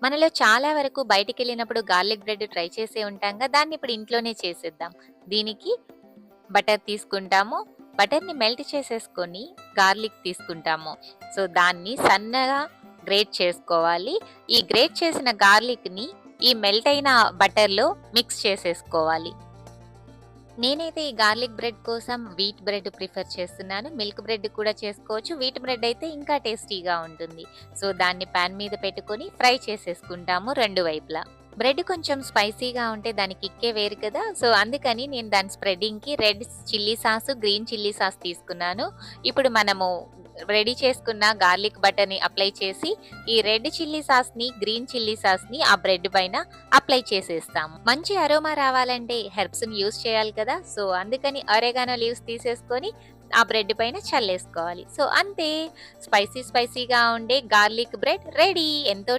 మనలో చాలా వరకు బయటికెళ్ళినప్పుడు గార్లిక్ బ్రెడ్ ట్రై చేసే ఉంటాంగా. దాన్ని ఇప్పుడు ఇంట్లోనే చేసేద్దాం. దీనికి బటర్ తీసుకుంటాము. బటర్‌ని మెల్ట్ చేసేసుకొని గార్లిక్ తీసుకుంటాము. సో, దాన్ని సన్నగా గ్రేట్ చేసుకోవాలి. ఈ గ్రేట్ చేసిన గార్లిక్‌ని ఈ మెల్ట్ అయిన బటర్‌లో మిక్స్ చేసేసుకోవాలి. నేనైతే ఈ గార్లిక్ బ్రెడ్ కోసం వీట్ బ్రెడ్ ప్రిఫర్ చేస్తున్నాను. మిల్క్ బ్రెడ్ కూడా చేసుకోవచ్చు. వీట్ బ్రెడ్ అయితే ఇంకా టేస్టీగా ఉంటుంది. సో, దాన్ని పాన్ మీద పెట్టుకొని ఫ్రై చేసేసుకుంటాము 2 వైపులా. బ్రెడ్ కొంచెం స్పైసీగా ఉంటే దాని కిక్కే వేరు కదా! సో, అందుకని నేను దాని స్ప్రెడ్డింగ్‌కి red chilli sauce, green chilli sauce తీసుకున్నాను. ఇప్పుడు మనము రెడీ చేసుకున్న గార్లిక్ బటర్‌ని అప్లై చేసి, ఈ రెడ్ చిల్లీ సాస్‌ని, గ్రీన్ చిల్లీ సాస్‌ని ఆ బ్రెడ్ పైన అప్లై చేసేస్తాము. మంచి అరోమా రావాలంటే హెర్బ్స్‌ని యూజ్ చేయాలి కదా! సో, అందుకని ఆరెగానో లీవ్స్ తీసేసుకొని ఆ బ్రెడ్ పైన చల్లేసుకోవాలి. సో, అంతే స్పైసీగా ఉండే గార్లిక్ బ్రెడ్ రెడీ. ఎంతో